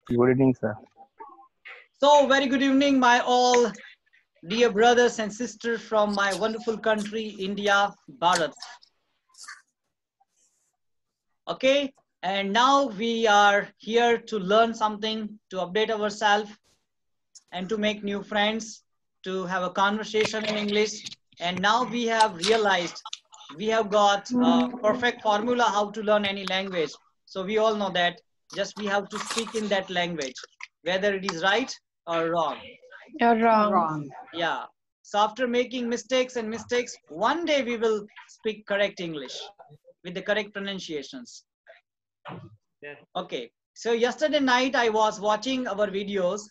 Good evening, sir. So, very good evening, my all dear brothers and sisters from my wonderful country, India, Bharat. Okay, and now we are here to learn something, to update ourselves, and to make new friends, to have a conversation in English. And now we have realized we have got a perfect formula how to learn any language. So we all know that just we have to speak in that language, whether it is right or wrong. You're wrong. Yeah. So after making mistakes and mistakes, one day we will speak correct English with the correct pronunciations. Okay. So yesterday night I was watching our videos,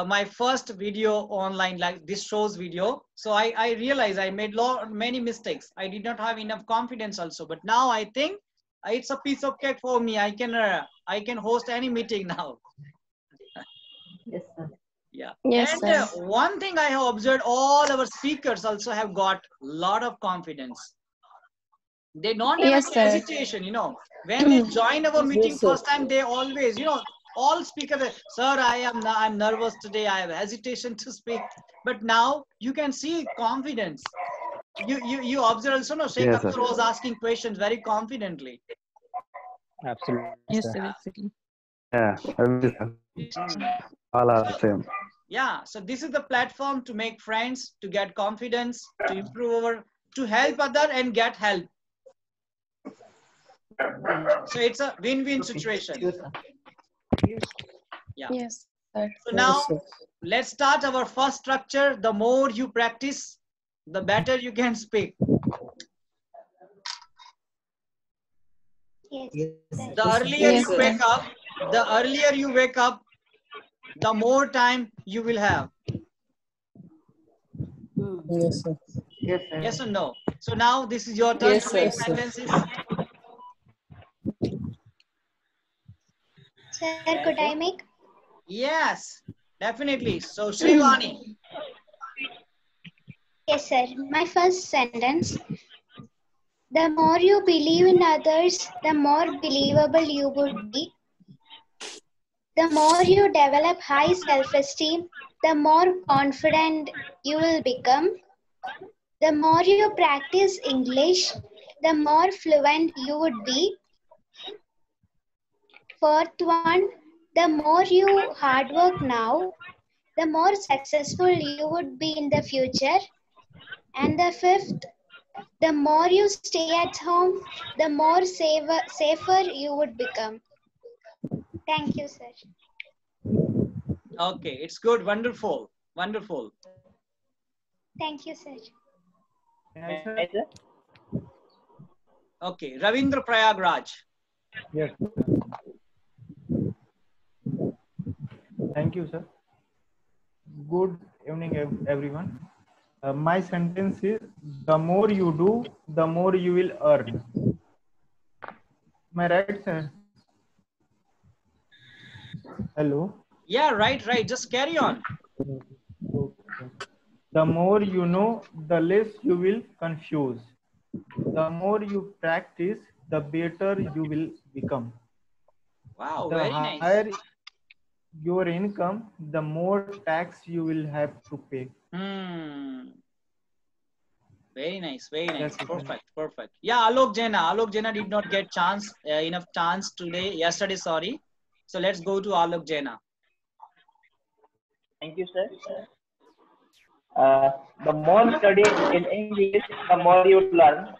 my first video online, like this show's video. So I realized I made many mistakes. I did not have enough confidence also. But now I think it's a piece of cake for me. I can host any meeting now. Yes, sir. Yeah. Yes, And sir. one thing I have observed, all our speakers also have got a lot of confidence. They don't have Yes, any sir. hesitation, When they join our meeting Yes, sir. first time, they always, all speakers, sir, I'm nervous today. I have hesitation to speak. But now you can see confidence. You observe also, no, Sheikh Yes, sir. Akhtar was asking questions very confidently. Absolutely, Yes, sir. sir. Exactly. Yeah, agree, sir. All are the same. Yeah, so this is the platform to make friends, to get confidence, to improve to help other and get help. So it's a win-win situation. Yes, sir. Yeah. Yes, sir. So now let's start our first structure. The more you practice, the better you can speak. Yes, sir. The earlier Yes, you sir. wake up, the more time you will have. Yes, sir. Yes, sir. Yes or no? So now this is your turn Yes, to sir. make sentences. Sir, could I make? Yes, definitely. So Srivani, Yes, sir. My first sentence. The more you believe in others, the more believable you would be. The more you develop high self-esteem, the more confident you will become. The more you practice English, the more fluent you would be. Fourth one, the more you hard work now, the more successful you would be in the future. And the fifth, the more you stay at home, the more safer you would become. Thank you, sir. okay, it's good, wonderful, wonderful. Thank you, sir. Okay, Ravindra Prayagraj. Yes. Thank you, sir. Good evening, everyone. My sentence is: the more you do, the more you will earn. Am I right, sir? Hello. Yeah, right. Just carry on. Okay. The more you know, the less you will confuse. The more you practice, the better you will become. Wow, The very higher nice. your income, the more tax you will have to pay. Very nice, very nice. That's it. Perfect. Yeah, Alok Jena did not get enough chance yesterday, sorry. So let's go to Alok Jena. Thank you, sir. The more study in English, the more you learn.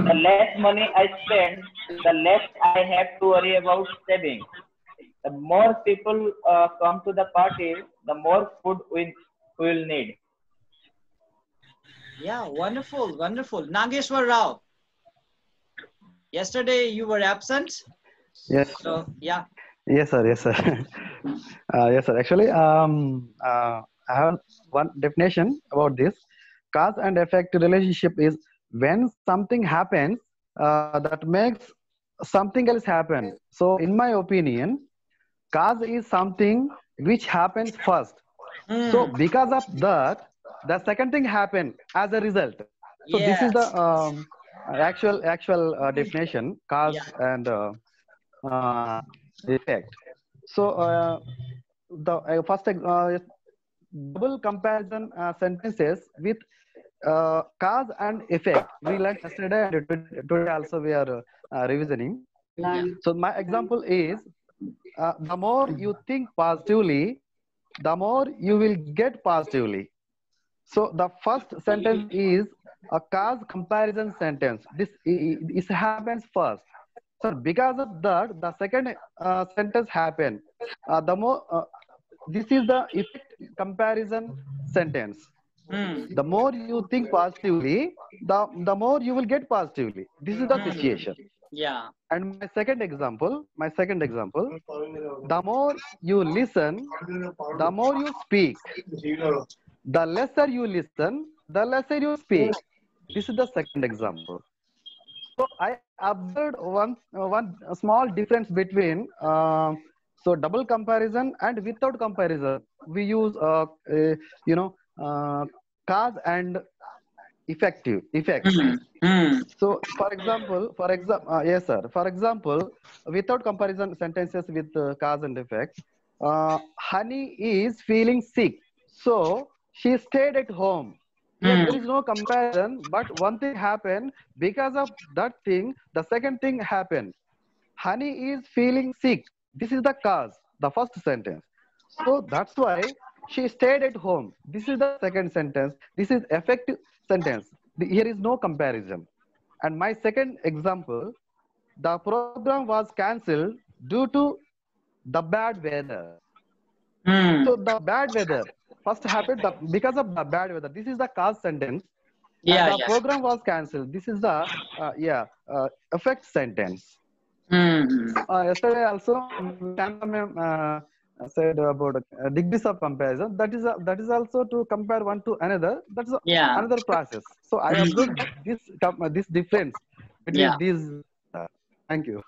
The less money I spend, the less I have to worry about saving. The more people come to the party, the more food we will need. Yeah, wonderful. Nageshwar Rao. Yesterday you were absent. Yes. So yeah. Yes, sir. Yes, sir. Yes, sir. Actually, I have one definition about this. Cause and effect relationship is when something happens that makes something else happen. So, in my opinion, cause is something which happens first. So, because of that, the second thing happened as a result. So, this is the Yes. actual definition, cause Yeah. and effect. So the first double comparison sentences with cause and effect. We learned yesterday and today also we are revisioning. Yeah. So my example is the more you think positively, the more you will get positively. So the first sentence is a cause comparison sentence. This happens first. So because of that, the second sentence happened. The more this is the effect comparison sentence. The more you think positively, the more you will get positively. This is the situation. Yeah. And my second example, the more you listen, the more you speak. The lesser you listen, the lesser you speak. This is the second example. So I observed one small difference between so double comparison and without comparison. We use cause and effects. So for example, yes sir. For example, without comparison sentences with cause and effect, Honey is feeling sick, so she stayed at home. Here there is no comparison, but one thing happened. Because of that thing, the second thing happened. Honey is feeling sick. This is the cause, the first sentence. So that's why she stayed at home. This is the second sentence. This is effective sentence. Here is no comparison. And my second example, the program was cancelled due to the bad weather. So the bad weather first happened because of the bad weather. This is the cause sentence. Yeah. And the program was cancelled. This is the effect sentence. Yesterday also, Shanta said about degrees of comparison. That is also to compare one to another. That's another process. So I observed this difference between these. Thank you.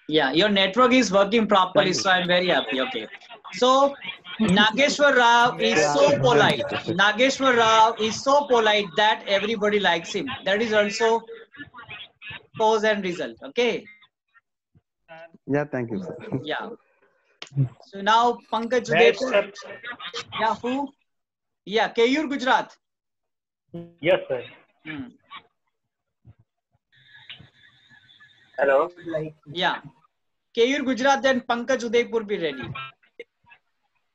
Yeah, your network is working properly, so I'm very happy. Okay. So Nageshwar Rao is so polite. Nageshwar Rao is so polite that everybody likes him. That is also cause and result. Okay. Yeah, thank you, sir. Yeah. So now Pankaj Udaypur. Yeah, who? Yeah, Keyur, Gujarat. Yes, sir. Hello. Yeah. Keyur, Gujarat, then Pankaj Udaypur be ready.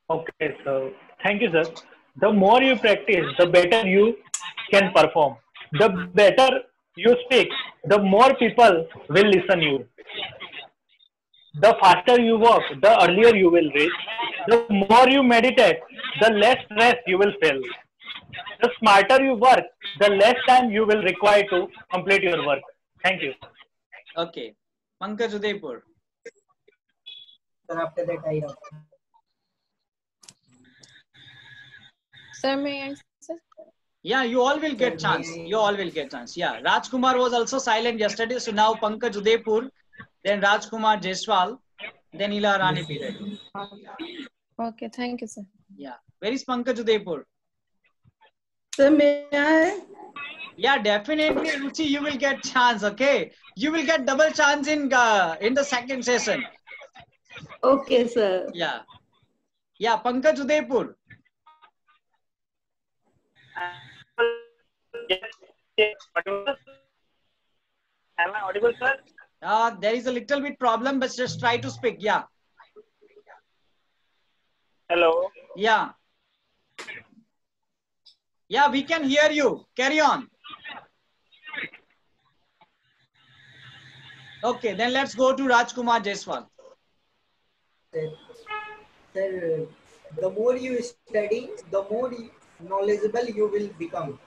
Okay, so thank you, sir. The more you practice, the better you can perform. The better you speak, the more people will listen you. The faster you walk, the earlier you will reach. The more you meditate, the less stress you will feel. The smarter you work, the less time you will require to complete your work. Thank you. Okay. Pankaj Udaypur. Sir, after that I have. Sir, may I answer? Yeah, you all will get chance. You all will get chance. Yeah, Rajkumar was also silent yesterday. So now Pankaj Udaypur, then Rajkumar Jaiswal, then Ila Rani be ready. Okay, thank you, sir. Yeah. Where is Pankaj Udaypur? Sir, may I? Yeah, definitely, Ruchi, you will get chance. Okay, you will get double chance in the second session. Okay, sir. Yeah. Yeah, Pankaj Udaypur. Am I audible, sir? There is a little bit problem, but just try to speak. Yeah. Hello. Yeah. Yeah, we can hear you. Carry on. Okay, then let's go to Rajkumar Jaiswal. Sir, the more you study, the more knowledgeable you will become.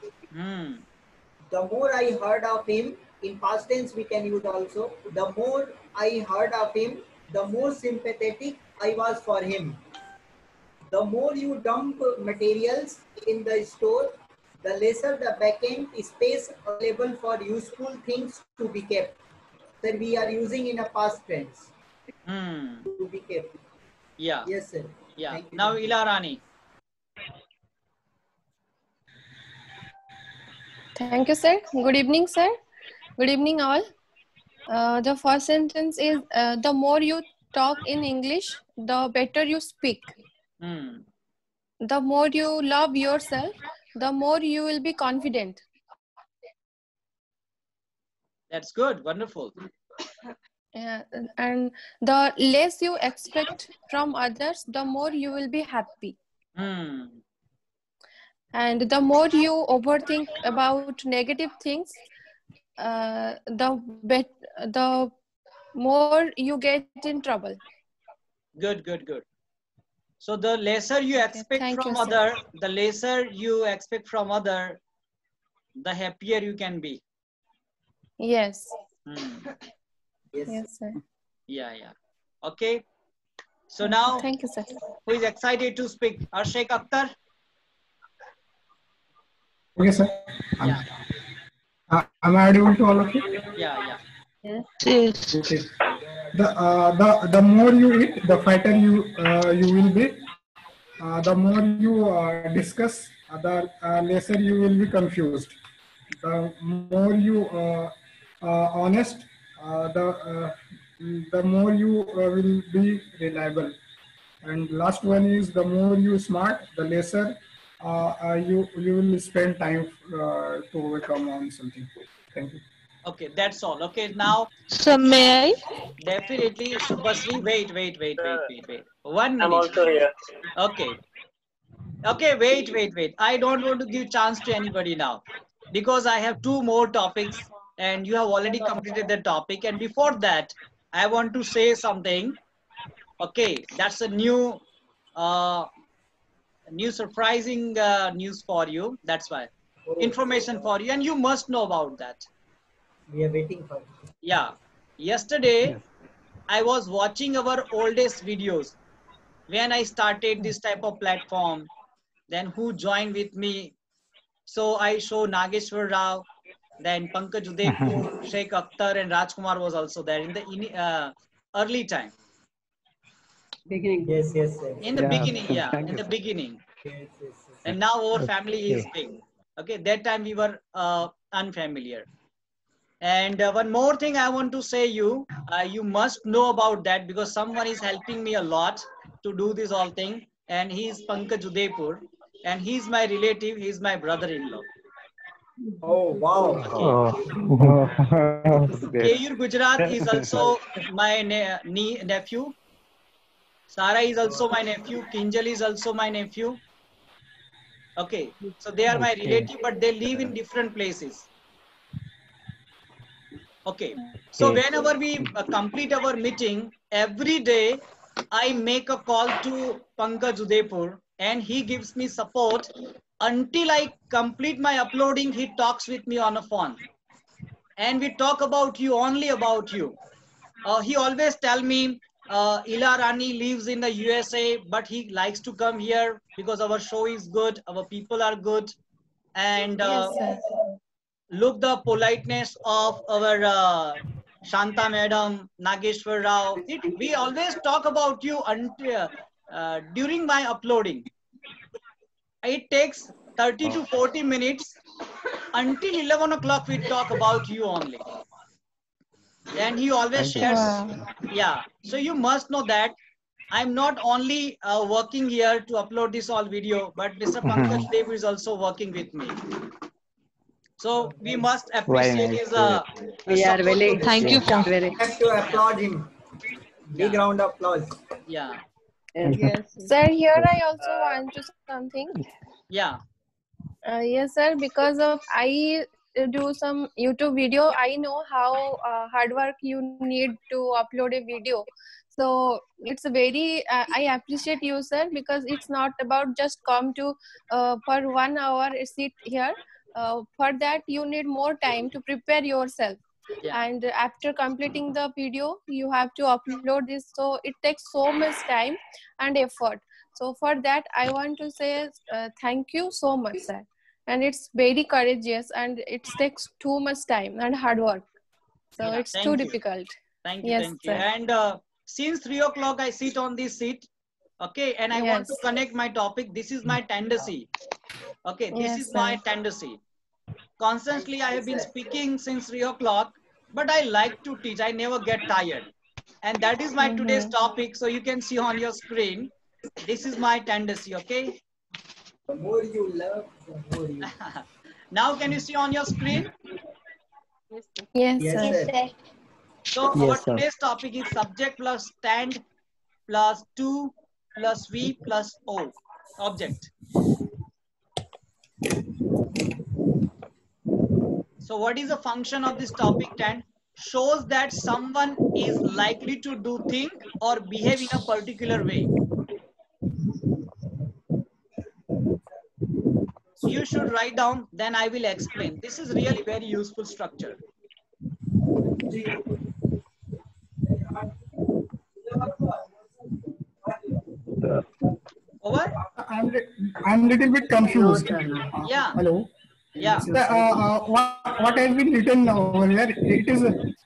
The more I heard of him, in past tense we can use also, the more I heard of him, the more sympathetic I was for him. The more you dump materials in the store, the lesser the backend space available for useful things to be kept. Sir, we are using in a past tense. To be kept. Yeah. Yes, sir. Yeah. Now Ila Rani. Thank you, sir. Good evening, sir. Good evening, all. The first sentence is the more you talk in English, the better you speak. The more you love yourself, the more you will be confident. That's good. Wonderful. Yeah, and the less you expect from others, the more you will be happy. And the more you overthink about negative things, the more you get in trouble. Good, good, good. So the lesser you expect from other, the lesser you expect from other, the happier you can be. Yes. Yes, sir. Yeah, yeah. Okay. So now, thank you, sir. Who is excited to speak? Sheikh Akhtar? Okay, sir. Yeah. Am I audible to all of you? Yeah, yeah. Yes. Okay. The more you eat, the fatter you will be. The more you discuss, the lesser you will be confused. The more you honest, the more you will be reliable. And last one is the more you smart, the lesser you will spend time to overcome on something. Thank you. Okay, that's all. Okay, now. So may I? Definitely, Subhasri. Wait. 1 minute. I'm also here. Okay. Okay, wait. I don't want to give chance to anybody now because I have 2 more topics and you have already completed the topic. And before that, I want to say something. Okay, that's a new surprising news for you. That's why. Information for you and you must know about that. We are waiting for it. Yeah. Yesterday, I was watching our oldest videos when I started this type of platform. Then who joined with me? So I show Nageshwar Rao, then Pankaj Udaipur, Sheikh Akhtar and Rajkumar was also there in the early time. Beginning. Yes. In the beginning, yeah. In the beginning. Yes. And now our family is big. Okay, that time we were unfamiliar. And one more thing I want to say you must know about that because someone is helping me a lot to do this whole thing. And he is Pankaj Udaipur. And he's my relative. He's my brother-in-law. Oh, wow. Okay. KU Gujarat is also my nephew. Sara is also my nephew. Kinjal is also my nephew. Okay. So they are my relative, but they live in different places. Okay. So whenever we complete our meeting, every day I make a call to Pankaj Udaipur and he gives me support until I complete my uploading. He talks with me on a phone and we talk about you, only about you. He always tell me Ila Rani lives in the USA, but he likes to come here because our show is good, our people are good, and look the politeness of our Shanta Madam, Nageshwar Rao. We always talk about you until, during my uploading. It takes 30 to 40 minutes. Until 11 o'clock we talk about you only. And he always shares. Yeah. So you must know that I'm not only working here to upload this all video, but Mr. Pankaj Dev is also working with me. So we must appreciate his. We are very thank you for We have to applaud him. Big round of applause. Yeah. Yes. Sir, here I also want to say something. Yeah. Yes, sir. Because of I do some YouTube video, I know how hard work you need to upload a video. So it's very I appreciate you, sir, because it's not about just come to for 1 hour sit here. For that you need more time to prepare yourself. Yeah. And after completing the video you have to upload this, so it takes so much time and effort. So for that I want to say thank you so much, sir. And it's very courageous and it takes too much time and hard work, so Yeah, it's too difficult. Thank you. Yes, Thank you. sir. And since 3 o'clock I sit on this seat, okay, and I want to connect my topic. This is my tendency. Okay, this is my tendency. Constantly I have been speaking since 3 o'clock, but I like to teach. I never get tired. And that is my today's topic. So you can see on your screen. This is my tendency, okay? The more you love, the more you... Now can you see on your screen? Yes, Yes, sir. sir. So Yes, our sir. today's topic is subject plus stand plus to plus V plus O, object. So what is the function of this topic? Stand shows that someone is likely to do think or behave in a particular way. You should write down, then I will explain. This is really very useful structure. Over? I'm little bit confused. Yeah. Hello. Yeah. What has been written over here?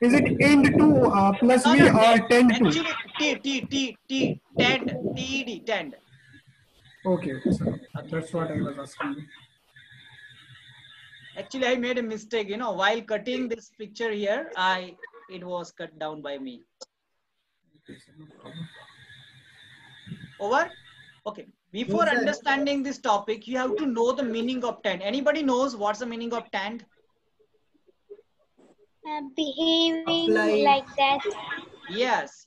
Is it end to plus V or tend to? Actually, tend, TED, tend. Okay, sir. That's what I was asking. Actually, I made a mistake, you know, while cutting this picture here, it was cut down by me. Over? Okay. Before understanding this topic, you have to know the meaning of tend. Anybody knows what's the meaning of tend? Behaving like that. Yes.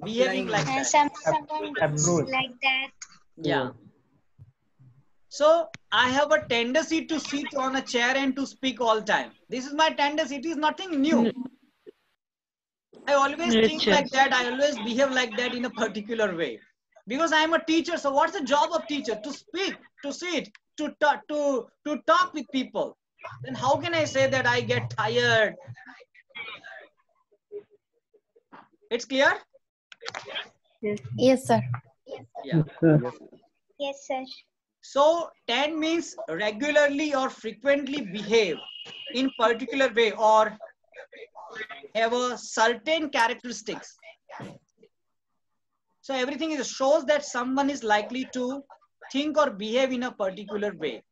Behaving like that. Someone like that. Yeah. So I have a tendency to sit on a chair and to speak all time. This is my tendency. It is nothing new. I always think like that. I always behave like that in a particular way. Because I am a teacher. So what's the job of teacher? To speak, to sit, to talk with people. Then how can I say that I get tired? It's clear? Yes, sir. Yeah. Yes, sir. So tend means regularly or frequently behave in particular way or have a certain characteristics. So everything shows that someone is likely to think or behave in a particular way.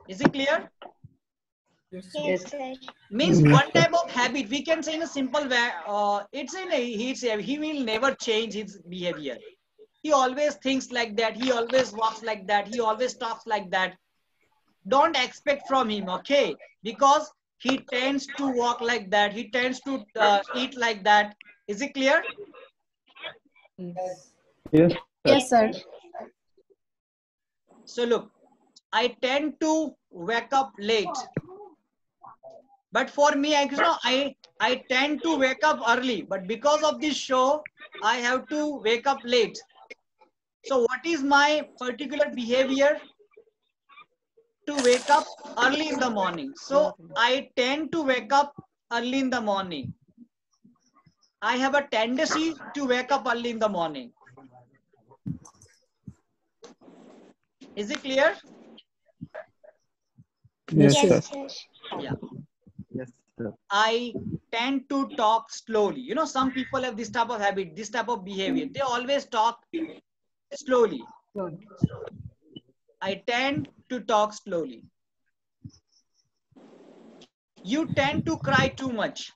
Is it clear? Yes, sir. Means one type of habit. We can say in a simple way. He will never change his behavior. He always thinks like that. He always walks like that. He always talks like that. Don't expect from him, okay? Because he tends to walk like that. He tends to eat like that. Is it clear? Yes. Yes, sir. So look, I tend to wake up late. But for me, I tend to wake up early. But because of this show, I have to wake up late. So what is my particular behavior? To wake up early in the morning. So I tend to wake up early in the morning. I have a tendency to wake up early in the morning. Is it clear? Yes, Yes, sir. sir. Yeah. Yes, sir. I tend to talk slowly. You know, some people have this type of habit, this type of behavior. They always talk slowly. I tend to talk slowly. You tend to cry too much.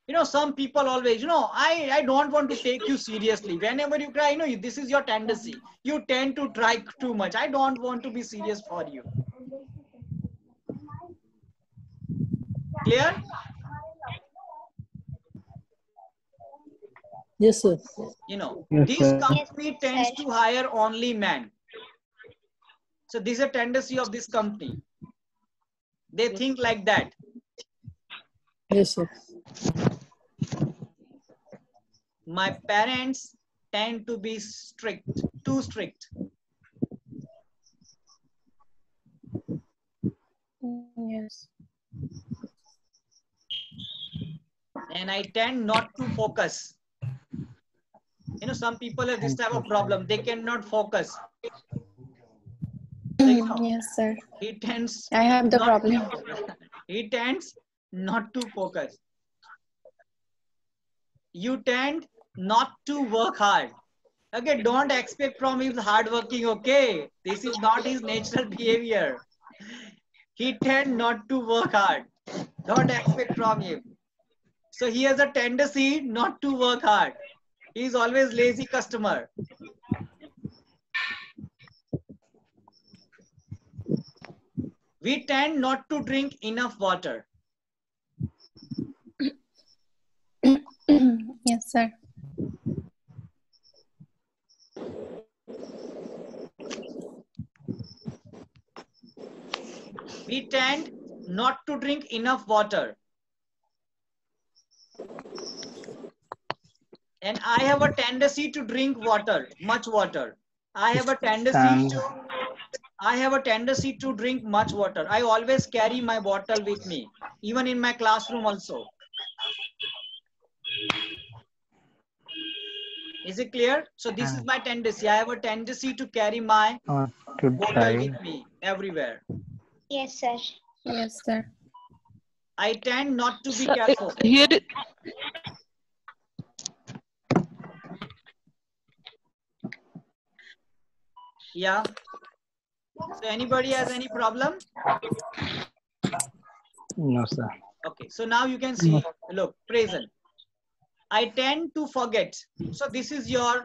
You know, some people always, you know, I don't want to take you seriously. Whenever you cry, you know, this is your tendency. You tend to cry too much. I don't want to be serious for you. Clear? Yes, sir. You know, Yes, this sir. company tends to hire only men. So this is a tendency of this company. They think like that. Yes, sir. My parents tend to be strict, too strict. Yes. And I tend not to focus. You know, some people have this type of problem. They cannot focus. So, you know, Yes, sir. he tends. I have the not- problem. He tends not to focus. You tend not to work hard. Okay, don't expect from him hardworking. Okay, this is not his natural behavior. He tend not to work hard. Don't expect from him. So he has a tendency not to work hard. He is always lazy customer. We tend not to drink enough water. Yes, sir. We tend not to drink enough water. And I have a tendency to drink water, much water. I have a tendency to drink much water. I always carry my bottle with me, even in my classroom also. Is it clear? So this is my tendency. I have a tendency to carry my bottle with me everywhere. Yes, sir. Yes, sir. I tend not to be careful. Yeah. So anybody has any problem? No, sir. Okay. So now you can see, look, present. I tend to forget. So this is your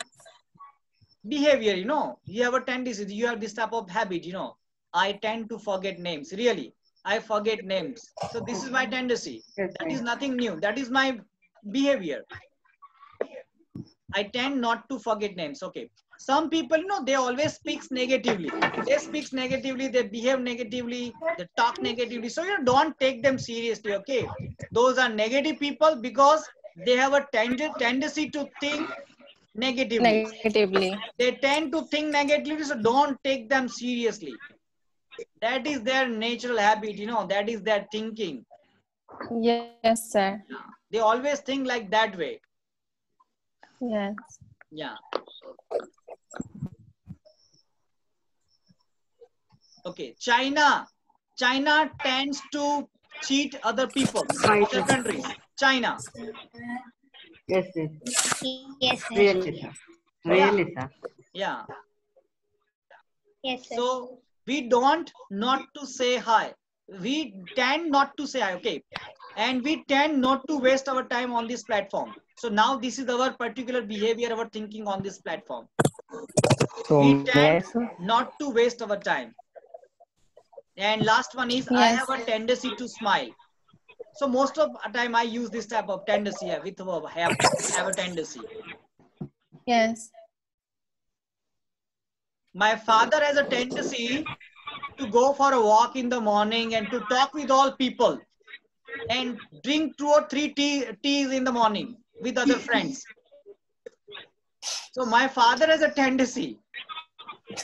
behavior, you know. You have a tendency, you have this type of habit, you know. I tend to forget names, really. I forget names. So this is my tendency. That is nothing new. That is my behavior. I tend not to forget names. Okay. Some people, you know, they always speak negatively. They speak negatively, they behave negatively, they talk negatively. So you don't take them seriously, okay? Those are negative people because they have a tendency to think negatively. They tend to think negatively, so don't take them seriously. That is their natural habit, you know, that is their thinking. Yes, sir. They always think like that way. Yes. Yeah. Okay, China tends to cheat other people, other countries. China. Yes, yes. Yes, sir. Really, sir. Really, sir. Yeah. Yes, sir. So we don't not to say hi. We tend not to say hi, okay? And we tend not to waste our time on this platform. So now this is our particular behavior, our thinking on this platform. So We tend not to waste our time. And last one is, I have a tendency to smile. So most of the time I use this type of tendency with verb, have a tendency. Yes. My father has a tendency to go for a walk in the morning and to talk with all people and drink 2 or 3 teas in the morning with other friends. So my father has a tendency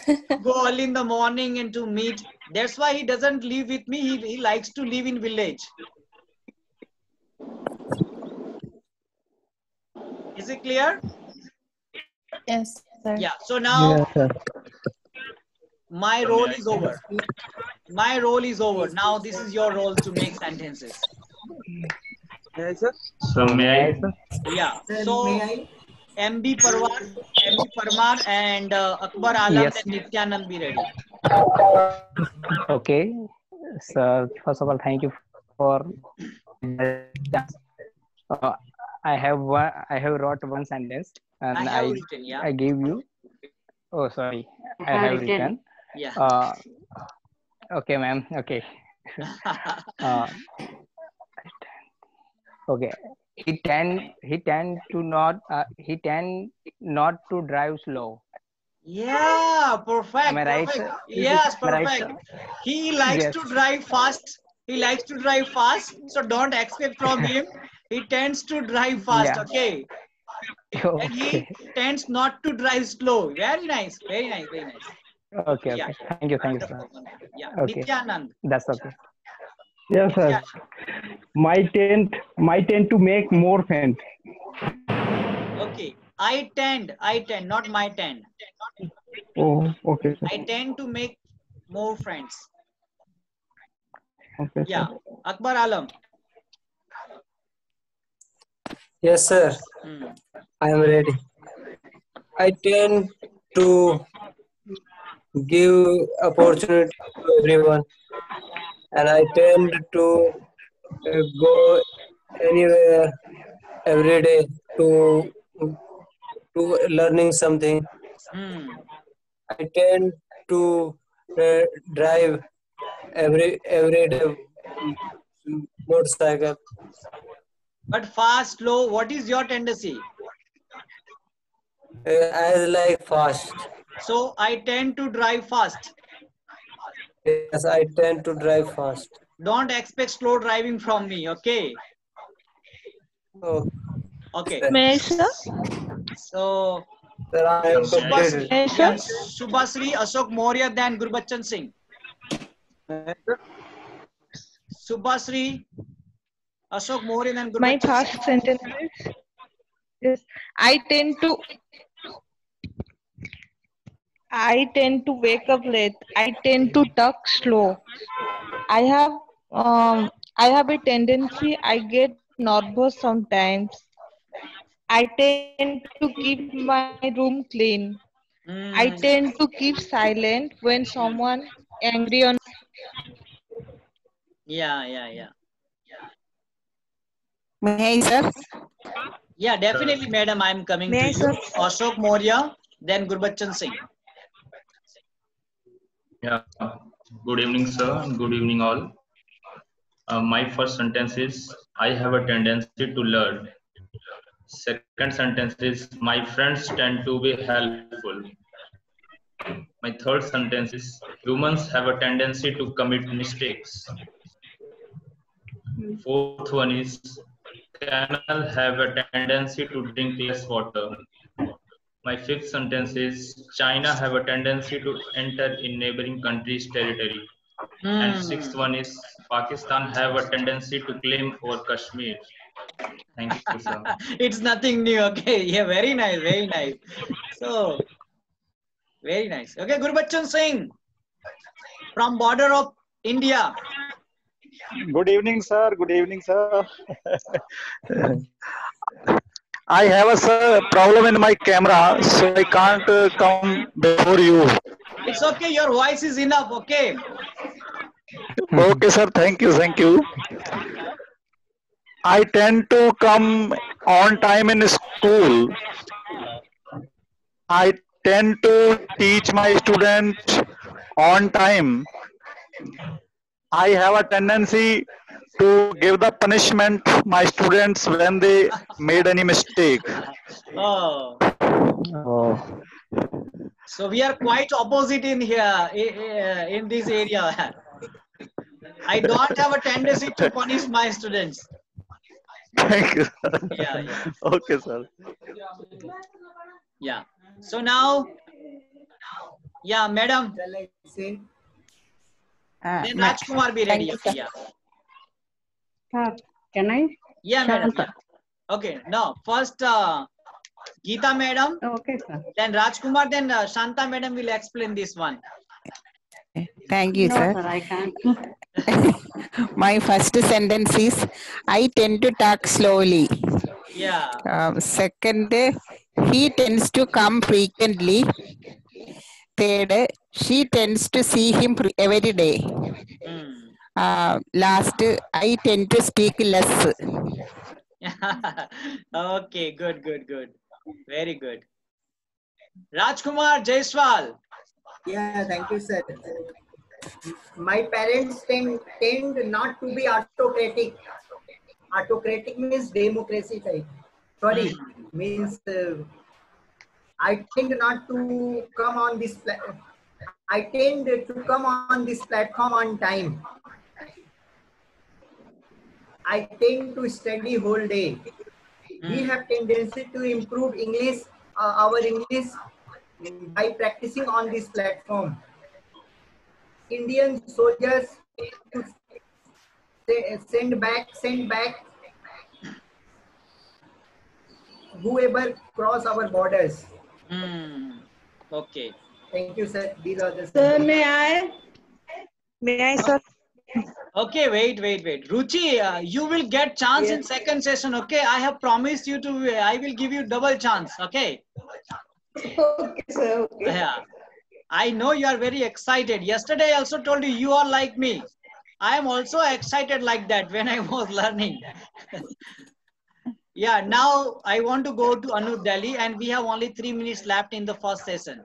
to go early in the morning and to meet. That's why he doesn't live with me. He likes to live in village. Is it clear? Yes, sir. Yeah. So now sir. my role is over. My role is over. Now this is your role to make sentences. Yes, sir. So may I, sir? Yeah. So MB Parmar and Akbar Alam Yes. and Nityanand be ready. Okay. So first of all, thank you for I have wrote one sentence and I have written, yeah. I gave you. Oh, sorry. I have written. Yeah. Okay, ma'am. Okay. Okay. He tend not to drive slow. Yeah, perfect. Am I right, Perfect. sir? Yes, Am I right, perfect. sir? He likes Yes. to drive fast. He likes to drive fast. So don't expect from him. He tends to drive fast. Yeah. Okay. And he tends not to drive slow. Very nice. Very nice. Very nice. Okay. Yeah. Okay. Thank you, sir. Yeah. Okay. Nityanand. That's okay. Yes, sir. My tend to make more friends. Okay. I tend, not my tend. Oh, okay, sir. I tend to make more friends. Okay, Yeah. sir. Akbar Alam. Yes, sir. I am ready. I tend to give opportunity to everyone, and I tend to go anywhere every day to learning something. I tend to drive every day motorcycle. But fast, slow, what is your tendency? I like fast. So I tend to drive fast. Yes, I tend to drive fast. Don't expect slow driving from me, okay? Oh. Okay. May I, sir? So, Sir, I am completed. Subhasri Ashok Maurya than Gurbachan Singh. Subhasri Ashok Maurya than Gurbachan My Singh. first sentence is, yes, I tend to wake up late. I tend to talk slow. I have a tendency. I get nervous sometimes. I tend to keep my room clean. I tend to keep silent when someone angry on. Yeah. May I, sir? Yeah, definitely, madam. I'm coming May to I, you. sir? Ashok Maurya, then Gurbachan Singh. Yeah. Good evening, sir, and good evening, all. My first sentence is, I have a tendency to learn. Second sentence is, my friends tend to be helpful. My third sentence is, humans have a tendency to commit mistakes. Fourth one is, camel have a tendency to drink less water. My fifth sentence is, China have a tendency to enter in neighboring countries' territory. And sixth one is, Pakistan have a tendency to claim over Kashmir. Thank you, sir. It's nothing new, okay? Yeah, very nice, very nice. So, very nice. Okay, Gurbachan Singh from border of India. Good evening, sir. Good evening, sir. I have a problem in my camera, so I can't come before you. It's okay, your voice is enough, okay? Okay, sir. Thank you. Thank you. I tend to come on time in school. I tend to teach my students on time. I have a tendency to give the punishment my students when they made any mistake. Oh. So we are quite opposite in here, in this area. I don't have a tendency to punish my students. Thank you. Yeah. Okay, sir. Yeah. So now, yeah, madam. Then Rajkumar be ready. Yeah. Can I? Yeah, madam. Yeah. Okay. Now, first Geeta madam. Okay, sir. Then Rajkumar. Then Shanta madam will explain this one. Thank you, No, sir. sir, I can't. My first sentence is, I tend to talk slowly. Yeah. Second, he tends to come frequently. Third, she tends to see him every day. Last, I tend to speak less. Okay, good. Very good. Rajkumar Jaiswal. Yeah, thank you, sir. My parents tend not to be autocratic. Autocratic means democracy type. Sorry, means I tend not to come on this. I tend to come on this platform on time. I tend to study whole day. We have tendency to improve English, our English, by practicing on this platform. Indian soldiers to send back whoever cross our borders. Okay. Thank you, sir. These are the. Sir, may I, sir? Okay, wait. Ruchi, you will get chance in second session. Okay, I have promised you to. I will give you double chance. Okay. Okay, sir. Okay. Yeah. I know you are very excited. Yesterday I also told you are like me. I am also excited like that when I was learning. Yeah, now I want to go to Anup Delhi, and we have only 3 minutes left in the first session.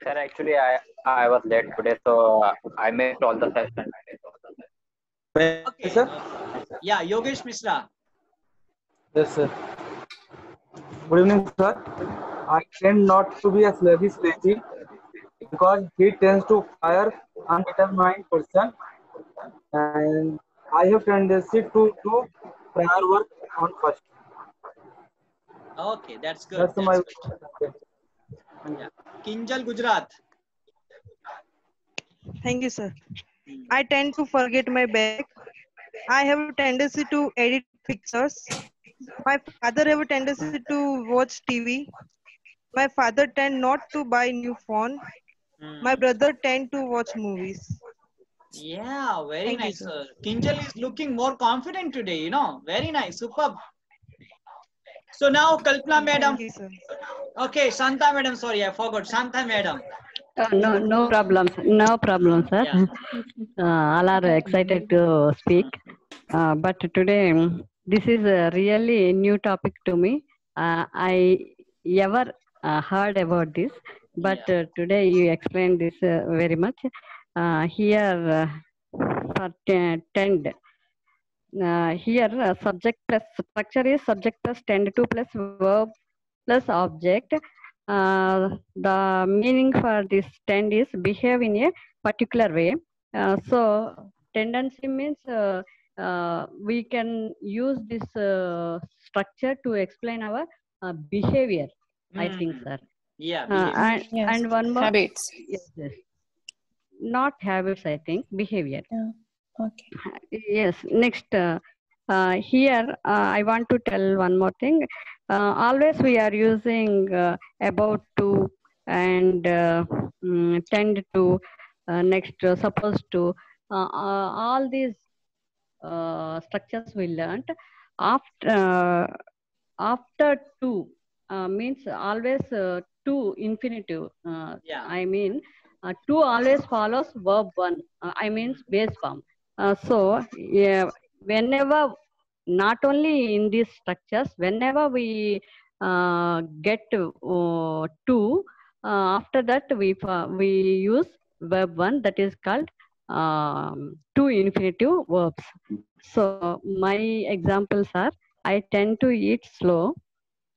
Sir, actually, I was late today, so I missed all the session. Okay. Sir? Yeah, Yogesh Mishra. Yes, sir. Good evening, sir. I tend not to be a slavish lazy because he tends to fire undetermined person, and I have tendency to do prior work on first. Okay, that's good. That's my. Yeah. Kinjal Gujarat. Thank you, sir. I tend to forget my bag. I have a tendency to edit pictures. My father have a tendency to watch TV. My father tend not to buy new phone. My brother tend to watch movies. Yeah, very Thank you, nice. sir. Kinjal is looking more confident today, you know. Very nice, superb. So now Kalpana madam. Thank you, sir. Okay, Shanta madam, sorry, I forgot. Shanta madam. No problem. No problem, sir. Yeah. All are excited to speak. But today, this is a really new topic to me. I ever heard about this, but today you explained this very much. Here for tend. Here subject plus structure is subject plus tend to plus verb plus object. The meaning for this tend is behave in a particular way. So tendency means we can use this structure to explain our behavior. I think, sir. Yeah. And one more. Habits. Yes. Not habits, I think. Behavior. Yeah. Okay. Yes. Next. Here, I want to tell one more thing. Always we are using about to and tend to, next supposed to. All these structures we learned. After to means always to infinitive. I mean, to always follows verb one. I means base form. So yeah, whenever, not only in these structures, whenever we get to, after that we use verb one, that is called to infinitive verbs. So my examples are: I tend to eat slow.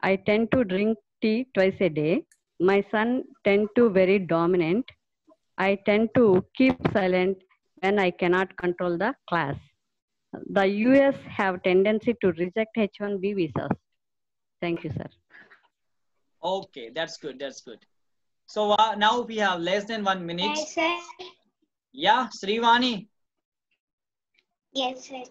I tend to drink tea twice a day. My son tend to very dominant. I tend to keep silent when I cannot control the class. The US have tendency to reject H-1B visas. Thank you, sir. Okay, that's good. That's good. So now we have less than 1 minute. Yes, sir. Yeah, Srivani. Yes, sir.